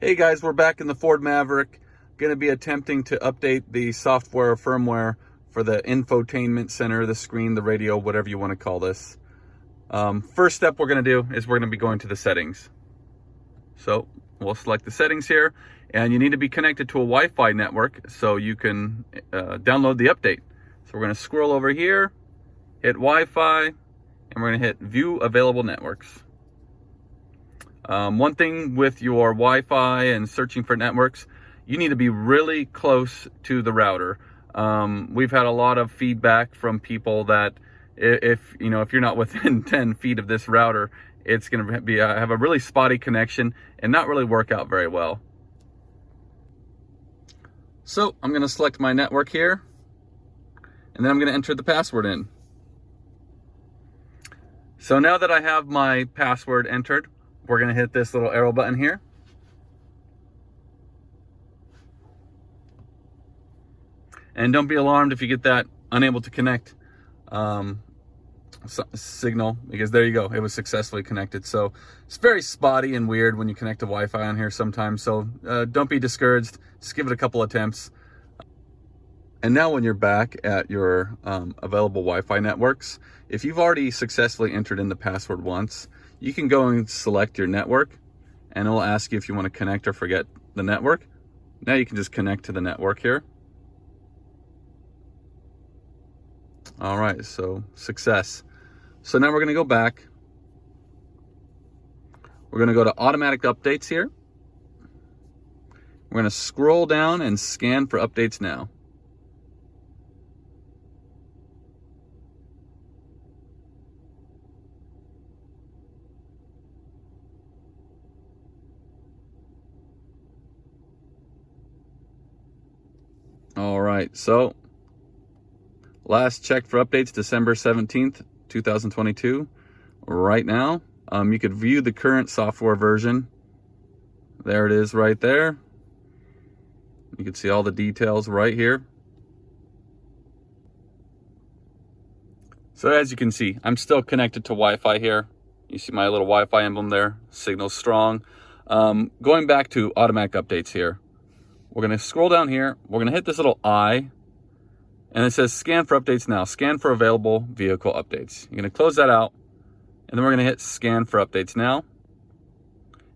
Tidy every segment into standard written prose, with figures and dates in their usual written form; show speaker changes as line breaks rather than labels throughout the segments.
Hey guys, we're back in the Ford Maverick. Going to be attempting to update the software or firmware for the infotainment center, the screen, the radio, whatever you want to call this. First step we're going to do is we're going to be going to the settings. So we'll select the settings here, and you need to be connected to a Wi-Fi network so you can download the update. So we're going to scroll over here, hit Wi-Fi, and we're going to hit View Available Networks. One thing with your Wi-Fi and searching for networks, you need to be really close to the router. We've had a lot of feedback from people that if you're not within 10 feet of this router, it's going to be have a really spotty connection and not really work out very well. So I'm going to select my network here, and then I'm going to enter the password in. So now that I have my password entered, we're going to hit this little arrow button here. And don't be alarmed if you get that unable to connect signal, because there you go, it was successfully connected. So it's very spotty and weird when you connect to Wi-Fi on here sometimes. So don't be discouraged. Just give it a couple attempts. And now when you're back at your available Wi-Fi networks, if you've already successfully entered in the password once, you can go and select your network, and it will ask you if you want to connect or forget the network. Now you can just connect to the network here. All right, so success. So now we're going to go back. We're going to go to automatic updates here. We're going to scroll down and scan for updates now. All right, so last check for updates, December 17th, 2022. Right now, you could view the current software version. There it is right there. You can see all the details right here. So as you can see, I'm still connected to Wi-Fi here. You see my little Wi-Fi emblem there, signal's strong. Going back to automatic updates here. We're going to scroll down here. We're going to hit this little I, and it says scan for updates now. Scan for available vehicle updates. You're going to close that out, and then we're going to hit scan for updates now.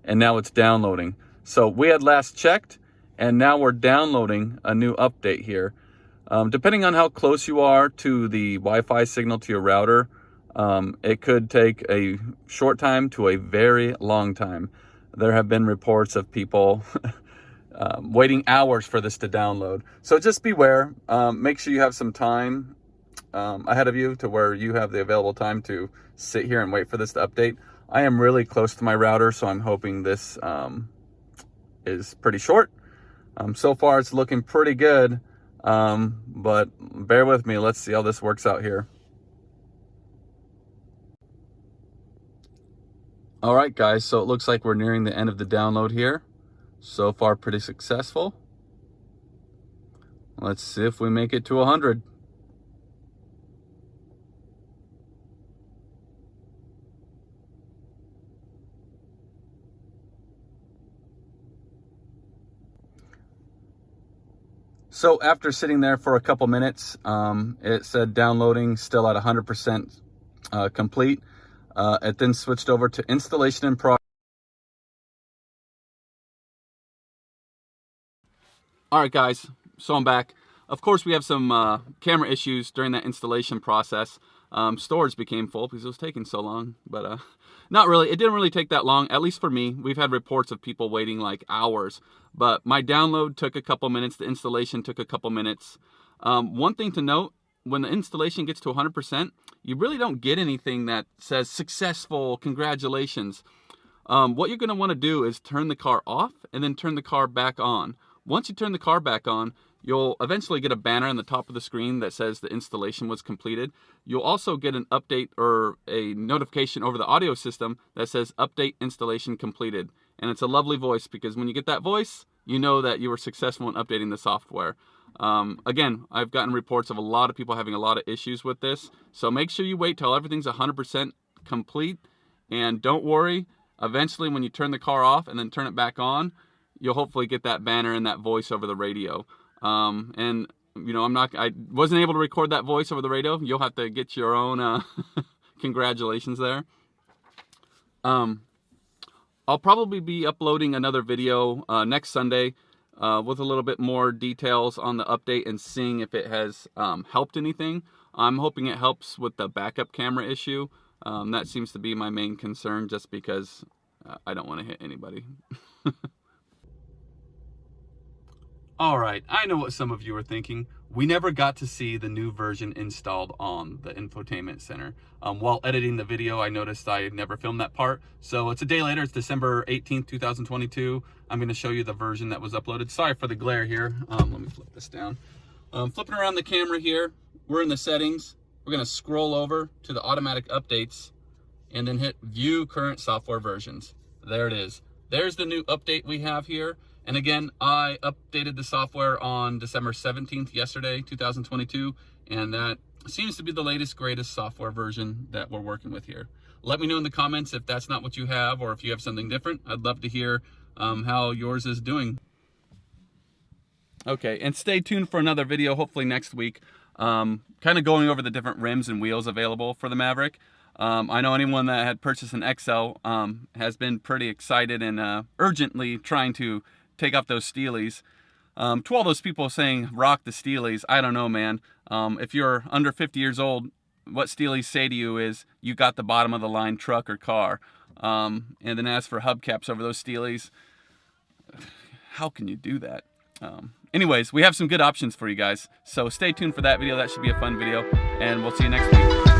And now it's downloading. So we had last checked, and now we're downloading a new update here. Depending on how close you are to the Wi-Fi signal to your router, it could take a short time to a very long time. There have been reports of people waiting hours for this to download. So just beware. Make sure you have some time ahead of you to where you have the available time to sit here and wait for this to update. I am really close to my router, so I'm hoping this is pretty short. So far it's looking pretty good, but bear with me. Let's see how this works out here. All right, guys, so it looks like we're nearing the end of the download here. So far, pretty successful. Let's see if we make it to 100. So after sitting there for a couple minutes, it said downloading, still at 100% complete. It then switched over to installation in progress. All right, guys, so I'm back. Of course, we have some camera issues during that installation process. Storage became full because it was taking so long, but not really. It didn't really take that long, at least for me. We've had reports of people waiting like hours, but my download took a couple minutes. The installation took a couple minutes. One thing to note, when the installation gets to 100%, you really don't get anything that says successful, congratulations. What you're going to want to do is turn the car off and then turn the car back on. Once you turn the car back on, you'll eventually get a banner on the top of the screen that says the installation was completed. You'll also get an update or a notification over the audio system that says update installation completed. And it's a lovely voice, because when you get that voice, you know that you were successful in updating the software. Again, I've gotten reports of a lot of people having a lot of issues with this. So make sure you wait till everything's 100% complete, and don't worry. Eventually, when you turn the car off and then turn it back on, you'll hopefully get that banner and that voice over the radio. And you know, I wasn't able to record that voice over the radio. You'll have to get your own congratulations there. I'll probably be uploading another video next Sunday with a little bit more details on the update and seeing if it has helped anything. I'm hoping it helps with the backup camera issue. That seems to be my main concern, just because I don't want to hit anybody. Alright, I know what some of you are thinking. We never got to see the new version installed on the infotainment center. While editing the video, I noticed I never filmed that part. So it's a day later, it's December 18th, 2022. I'm going to show you the version that was uploaded. Sorry for the glare here. Let me flip this down. Flipping around the camera here, we're in the settings. We're going to scroll over to the automatic updates and then hit view current software versions. There it is. There's the new update we have here. And again, I updated the software on December 17th, yesterday, 2022, and that seems to be the latest, greatest software version that we're working with here. Let me know in the comments if that's not what you have, or if you have something different. I'd love to hear how yours is doing. Okay, and stay tuned for another video, hopefully next week, kind of going over the different rims and wheels available for the Maverick. I know anyone that had purchased an XL has been pretty excited and urgently trying to take off those Steelies. To all those people saying rock the Steelies, I don't know, man. If you're under 50 years old, what Steelies say to you is you got the bottom of the line truck or car. And then as for hubcaps over those Steelies, how can you do that? Anyways, we have some good options for you guys, so stay tuned for that video. That should be a fun video, and we'll see you next week.